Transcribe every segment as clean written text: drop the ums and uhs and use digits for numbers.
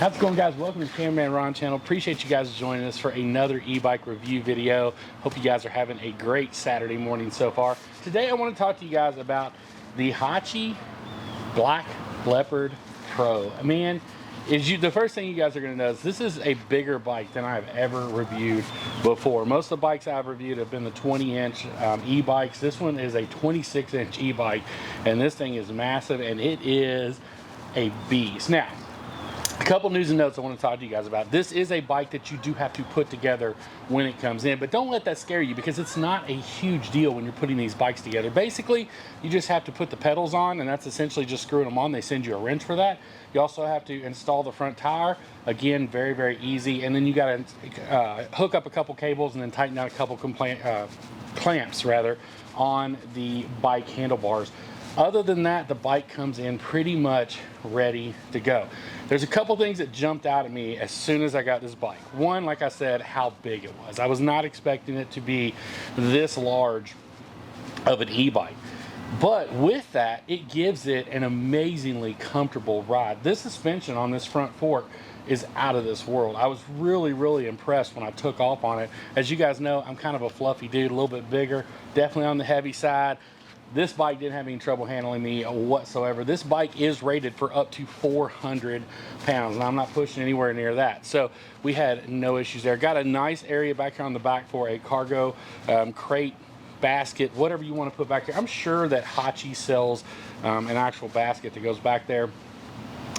How's it going, guys? Welcome to Cameraman Ron channel. Appreciate you guys joining us for another e-bike review video. Hope you guys are having a great Saturday morning so far. Today I want to talk to you guys about the Haoqi Black Leopard Pro. Man, the first thing you guys are going to notice, this is a bigger bike than I've ever reviewed before. Most of the bikes I've reviewed have been the 20-inch e-bikes. This one is a 26-inch e-bike, and this thing is massive, and it is a beast. Now, a couple news and notes I want to talk to you guys about. This is a bike that you do have to put together when it comes in, but don't let that scare you because it's not a huge deal when you're putting these bikes together. Basically, you just have to put the pedals on, and that's essentially just screwing them on. They send you a wrench for that. You also have to install the front tire. Again, very, very easy. And then you got to hook up a couple cables and then tighten down a couple clamps rather on the bike handlebars. Other than that, the bike comes in pretty much ready to go. There's a couple things that jumped out at me as soon as I got this bike. One, like I said, how big it was. I was not expecting it to be this large of an e-bike. But with that, it gives it an amazingly comfortable ride. This suspension on this front fork is out of this world. I was really, really impressed when I took off on it. As you guys know, I'm kind of a fluffy dude, a little bit bigger, definitely on the heavy side. This bike didn't have any trouble handling me whatsoever. This bike is rated for up to 400 pounds, and I'm not pushing anywhere near that. So we had no issues there. Got a nice area back here on the back for a cargo crate, basket, whatever you want to put back here. I'm sure that Haoqi sells an actual basket that goes back there.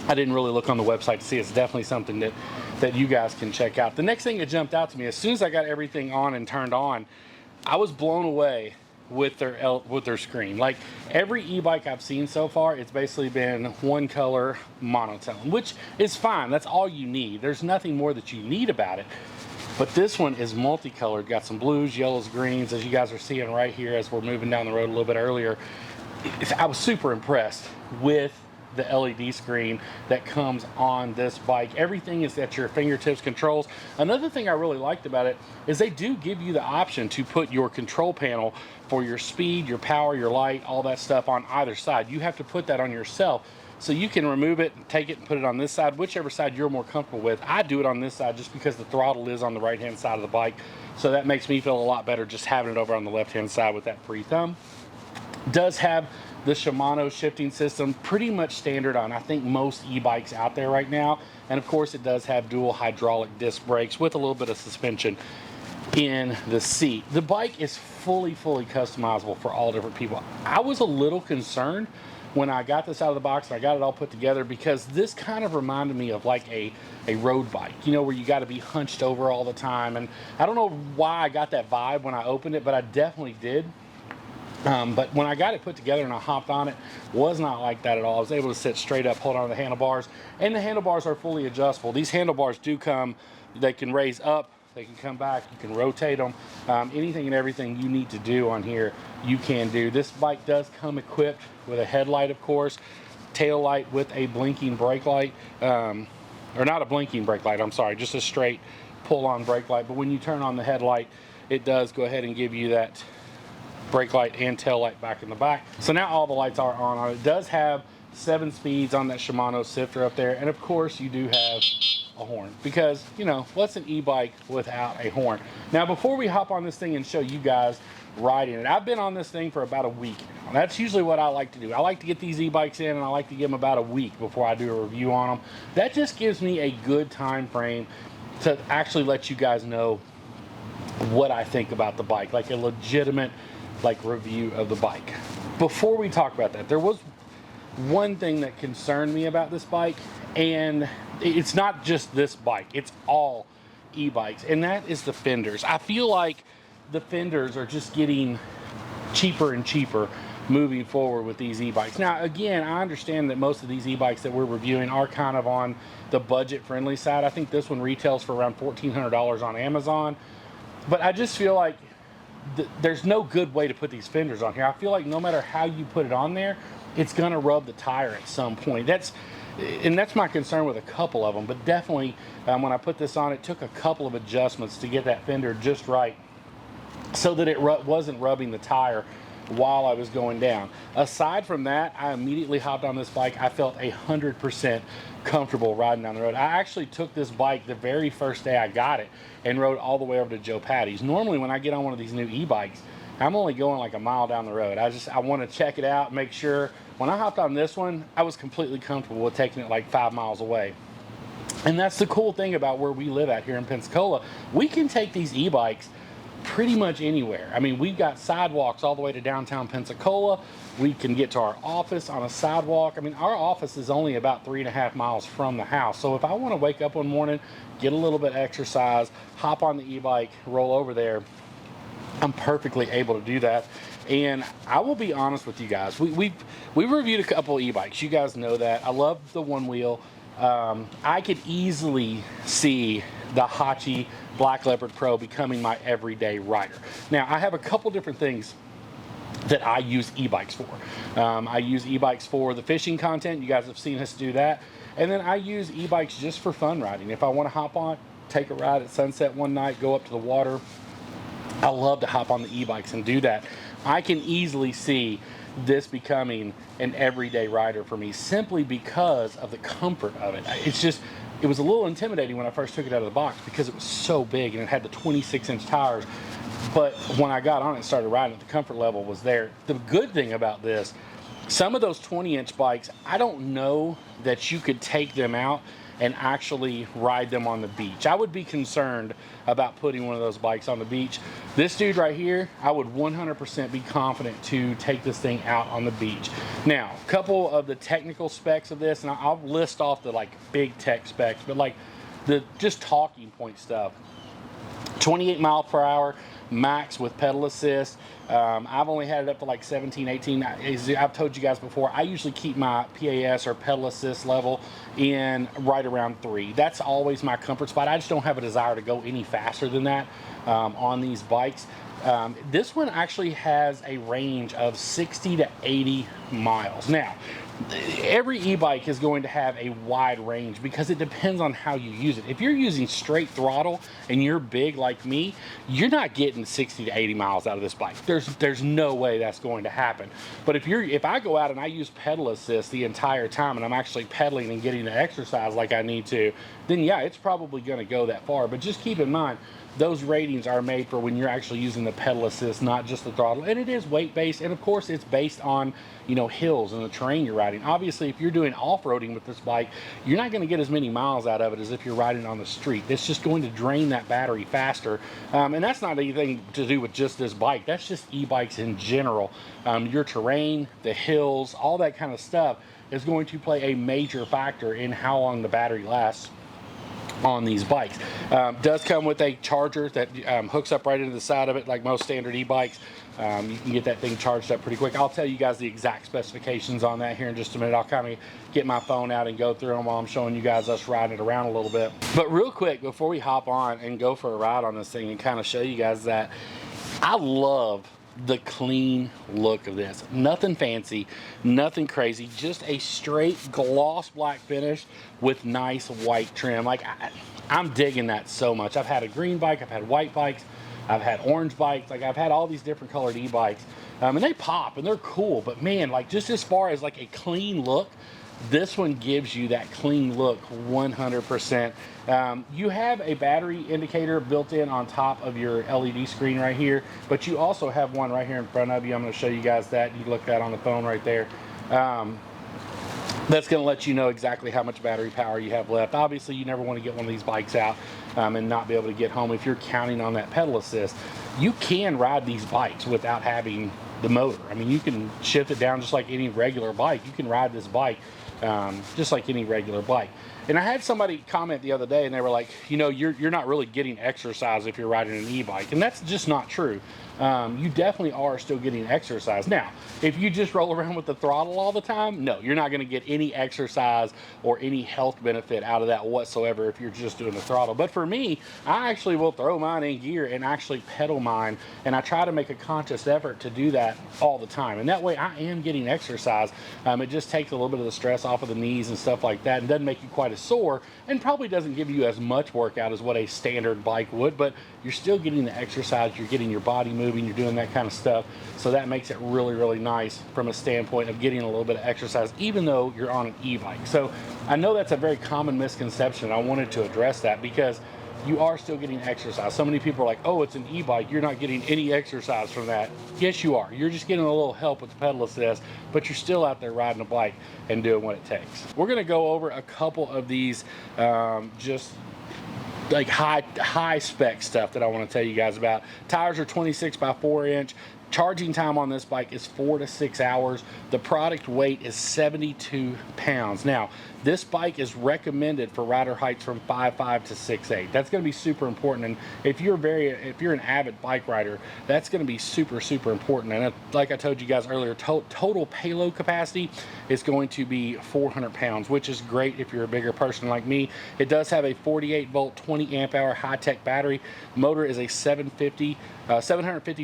I didn't really look on the website to see. It's definitely something that you guys can check out. The next thing that jumped out to me, as soon as I got everything on and turned on, I was blown away with their screen. Like every e-bike I've seen so far, it's basically been one color monotone, which is fine. That's all you need. There's nothing more that you need about it. But this one is multicolored, got some blues, yellows, greens, as you guys are seeing right here as we're moving down the road a little bit earlier. I was super impressed with the LED screen that comes on this bike. Everything is at your fingertips controls. Another thing I really liked about it is they do give you the option to put your control panel for your speed, your power, your light, all that stuff on either side. You have to put that on yourself. So you can remove it, take it and put it on this side, whichever side you're more comfortable with. I do it on this side just because the throttle is on the right-hand side of the bike. So that makes me feel a lot better just having it over on the left-hand side with that free thumb. Does have the Shimano shifting system, pretty much standard on I think most e-bikes out there right now. And of course it does have dual hydraulic disc brakes with a little bit of suspension in the seat. The bike is fully customizable for all different people. I was a little concerned when I got this out of the box and I got it all put together because this kind of reminded me of like a road bike, you know, where you got to be hunched over all the time. And I don't know why I got that vibe when I opened it, but I definitely did. But when I got it put together and I hopped on it, was not like that at all. I was able to sit straight up, hold on to the handlebars, and the handlebars are fully adjustable. These handlebars do come, they can raise up, they can come back, you can rotate them. Anything and everything you need to do on here, you can do. This bike does come equipped with a headlight, of course, tail light with a blinking brake light, or not a blinking brake light, I'm sorry, just a straight pull-on brake light. But when you turn on the headlight, it does go ahead and give you that brake light and tail light back in the back. So now all the lights are on it. It does have 7 speeds on that Shimano sifter up there, and of course you do have a horn because, you know, what's an e-bike without a horn? Now before we hop on this thing and show you guys riding it, I've been on this thing for about a week now. That's usually what I like to do. I like to get these e-bikes in and I like to give them about a week before I do a review on them. That just gives me a good time frame to actually let you guys know what I think about the bike, like a legitimate review of the bike. Before we talk about that, there was one thing that concerned me about this bike, and it's not just this bike, it's all e-bikes, and that is the fenders. I feel like the fenders are just getting cheaper and cheaper moving forward with these e-bikes. Now again, I understand that most of these e-bikes that we're reviewing are kind of on the budget friendly side. I think this one retails for around $1,400 on Amazon, but I just feel like there's no good way to put these fenders on here. I feel like no matter how you put it on there, it's gonna rub the tire at some point. That's my concern with a couple of them, but definitely when I put this on, it took a couple of adjustments to get that fender just right so that it wasn't rubbing the tire while I was going down. Aside from that, I immediately hopped on this bike. I felt 100% comfortable riding down the road. I actually took this bike the very first day I got it and rode all the way over to Joe Patty's. Normally when I get on one of these new e-bikes, I'm only going like a mile down the road. I want to check it out, make sure. When I hopped on this one, I was completely comfortable with taking it like 5 miles away. And that's the cool thing about where we live at here in Pensacola. We can take these e-bikes pretty much anywhere. I mean, we've got sidewalks all the way to downtown Pensacola. We can get to our office on a sidewalk. I mean, our office is only about 3.5 miles from the house. So if I want to wake up one morning, get a little bit of exercise, hop on the e-bike, roll over there, I'm perfectly able to do that. And I will be honest with you guys, we've reviewed a couple e-bikes. You guys know that. I love the one wheel. I could easily see the Haoqi Black Leopard Pro becoming my everyday rider. Now, I have a couple different things that I use e-bikes for. I use e-bikes for the fishing content. You guys have seen us do that. And then I use e-bikes just for fun riding. If I want to hop on, take a ride at sunset one night, go up to the water, I love to hop on the e-bikes and do that. I can easily see this becoming an everyday rider for me simply because of the comfort of it. It was a little intimidating when I first took it out of the box because it was so big and it had the 26-inch tires. But when I got on it and started riding it, the comfort level was there. The good thing about this, some of those 20-inch bikes, I don't know that you could take them out and actually ride them on the beach. I would be concerned about putting one of those bikes on the beach. This dude right here, I would 100% be confident to take this thing out on the beach. Now, a couple of the technical specs of this, and I'll list off the like big tech specs, but like the just talking point stuff. 28 miles per hour max with pedal assist. I've only had it up to like 17, 18. I've told you guys before, I usually keep my PAS or pedal assist level in right around 3. That's always my comfort spot. I just don't have a desire to go any faster than that on these bikes. This one actually has a range of 60 to 80 miles. Now, every e-bike is going to have a wide range because it depends on how you use it. If you're using straight throttle and you're big like me, you're not getting 60 to 80 miles out of this bike. There's no way that's going to happen. But if I go out and I use pedal assist the entire time and I'm actually pedaling and getting the exercise like I need to, then yeah, it's probably going to go that far. But just keep in mind, those ratings are made for when you're actually using the pedal assist, not just the throttle. And it is weight based, and of course it's based on, you know, hills and the terrain you're riding. Obviously, if you're doing off-roading with this bike, you're not going to get as many miles out of it as if you're riding on the street. It's just going to drain that battery faster. And that's not anything to do with just this bike. That's just e-bikes in general. Your terrain, the hills, all that kind of stuff is going to play a major factor in how long the battery lasts on these bikes. Does come with a charger that hooks up right into the side of it like most standard e-bikes. You can get that thing charged up pretty quick. I'll tell you guys the exact specifications on that here in just a minute. I'll kind of get my phone out and go through them while I'm showing you guys us riding it around a little bit. But real quick, before we hop on and go for a ride on this thing and kind of show you guys that, I love the clean look of this. Nothing fancy, nothing crazy, just a straight gloss black finish with nice white trim. Like, I'm digging that so much. I've had a green bike, I've had white bikes, I've had orange bikes, like I've had all these different colored e-bikes, and they pop and they're cool, but man, like just as far as like a clean look, this one gives you that clean look 100%. You have a battery indicator built in on top of your LED screen right here, but you also have one right here in front of you. I'm going to show you guys that. You can look at that on the phone right there. That's going to let you know exactly how much battery power you have left. Obviously, you never want to get one of these bikes out and not be able to get home. If you're counting on that pedal assist, you can ride these bikes without having the motor. I mean, you can shift it down just like any regular bike. You can ride this bike just like any regular bike. And I had somebody comment the other day and they were like, you know, you're not really getting exercise if you're riding an e-bike. And that's just not true. You definitely are still getting exercise. Now, if you just roll around with the throttle all the time, no, you're not going to get any exercise or any health benefit out of that whatsoever if you're just doing the throttle. But for me, I actually will throw mine in gear and actually pedal mine, and I try to make a conscious effort to do that all the time. And that way I am getting exercise. It just takes a little bit of the stress off of the knees and stuff like that, and doesn't make you quite as sore, and probably doesn't give you as much workout as what a standard bike would, but you're still getting the exercise, you're getting your body moving, moving, you're doing that kind of stuff. So that makes it really, really nice from a standpoint of getting a little bit of exercise, even though you're on an e-bike. So I know that's a very common misconception. I wanted to address that because you are still getting exercise. So many people are like, oh, it's an e-bike, you're not getting any exercise from that. Yes, you are. You're just getting a little help with the pedal assist, but you're still out there riding a bike and doing what it takes. We're gonna go over a couple of these just like high spec stuff that I want to tell you guys about. Tires are 26 by 4 inch. Charging time on this bike is 4 to 6 hours. The product weight is 72 pounds. Now, this bike is recommended for rider heights from 5'5" to 6'8". That's going to be super important. And if you're an avid bike rider, that's going to be super, super important. And like I told you guys earlier, total payload capacity is going to be 400 pounds, which is great if you're a bigger person like me. It does have a 48 volt, 20 amp hour high-tech battery. Motor is a 750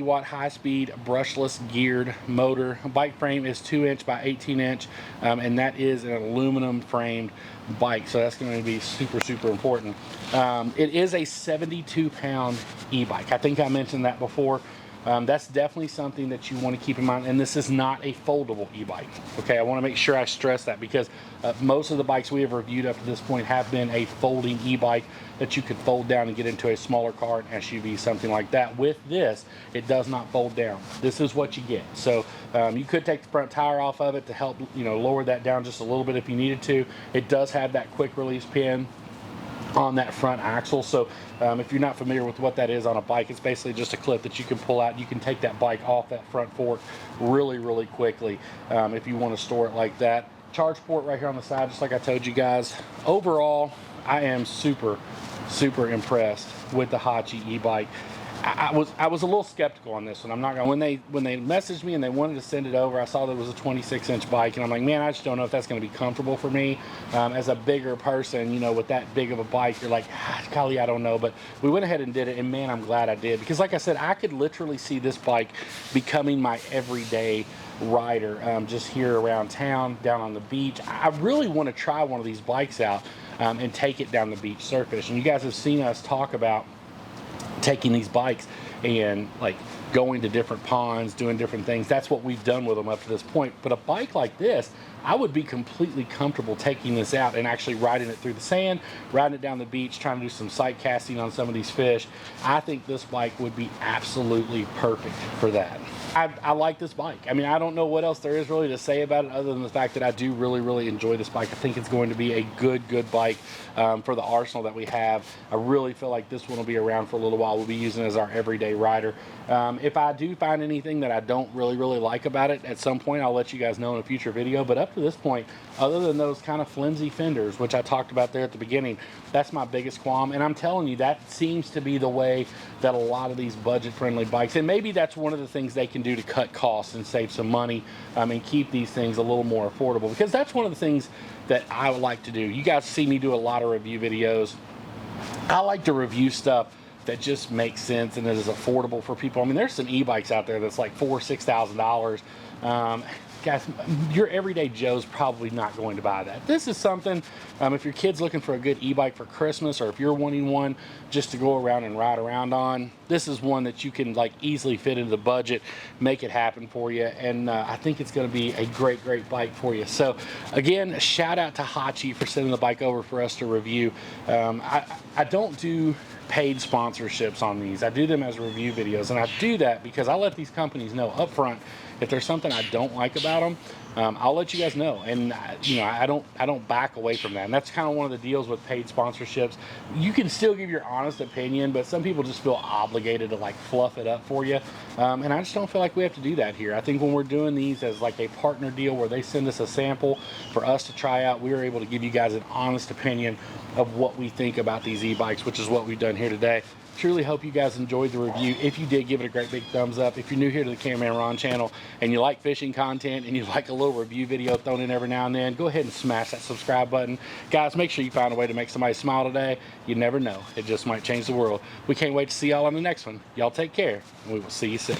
watt high-speed brushless geared motor. Bike frame is 2" by 18", and that is an aluminum framed bike, so that's going to be super, super important. It is a 72 pound e-bike. I think I mentioned that before. That's definitely something that you want to keep in mind, and this is not a foldable e-bike. Okay, I want to make sure I stress that because most of the bikes we have reviewed up to this point have been a folding e-bike that you could fold down and get into a smaller car, an SUV, something like that. With this, it does not fold down. This is what you get. So you could take the front tire off of it to help, lower that down just a little bit if you needed to. It does have that quick release pin on that front axle. So if you're not familiar with what that is on a bike, it's basically just a clip that you can pull out. You can take that bike off that front fork really, really quickly if you want to store it like that. Charge port right here on the side, just like I told you guys. Overall, I am super, super impressed with the Haoqi e-bike. I was a little skeptical on this one. I'm not gonna, when they messaged me and they wanted to send it over, I saw that it was a 26-inch bike, and I'm like, man, I just don't know if that's going to be comfortable for me. As a bigger person, with that big of a bike, you're like, golly, I don't know. But we went ahead and did it, and man, I'm glad I did, because like I said, I could literally see this bike becoming my everyday rider, just here around town, down on the beach. I really want to try one of these bikes out and take it down the beach surface. And you guys have seen us talk about taking these bikes and like going to different ponds, doing different things. That's what we've done with them up to this point. But a bike like this, I would be completely comfortable taking this out and actually riding it through the sand, riding it down the beach, trying to do some sight casting on some of these fish. I think this bike would be absolutely perfect for that. I like this bike. I mean, I don't know what else there is really to say about it other than the fact that I do really, really enjoy this bike. I think it's going to be a good bike for the arsenal that we have. I really feel like this one will be around for a little while. We'll be using it as our everyday rider. If I do find anything that I don't really like about it, at some point I'll let you guys know in a future video. But up to this point, other than those kind of flimsy fenders, which I talked about there at the beginning, that's my biggest qualm. And I'm telling you, that seems to be the way that a lot of these budget-friendly bikes, and maybe that's one of the things they can do to cut costs and save some money and keep these things a little more affordable, because that's one of the things that I would like to do. You guys see me do a lot of review videos. I like to review stuff that just makes sense and that is affordable for people. I mean, there's some e-bikes out there that's like $4,000, $6,000. Guys, your everyday Joe's probably not going to buy that. This is something, if your kid's looking for a good e-bike for Christmas, or if you're wanting one just to go around and ride around on, this is one that you can like easily fit into the budget, make it happen for you. And I think it's going to be a great bike for you. So again, shout out to Haoqi for sending the bike over for us to review. I don't do paid sponsorships on these. I do them as review videos, and I do that because I let these companies know up front if there's something I don't like about them. I'll let you guys know, and I don't back away from that. And that's kind of one of the deals with paid sponsorships. You can still give your honest opinion, but some people just feel obligated to like fluff it up for you, and I just don't feel like we have to do that here. I think when we're doing these as like a partner deal where they send us a sample for us to try out, we are able to give you guys an honest opinion of what we think about these e-bikes, which is what we've done here today. Truly hope you guys enjoyed the review. If you did, give it a great big thumbs up. If you're new here to the Cameraman Ron channel and you like fishing content and you like a little review video thrown in every now and then, go ahead and smash that subscribe button. Guys, make sure you find a way to make somebody smile today. You never know. It just might change the world. We can't wait to see y'all on the next one. Y'all take care, and we will see you soon.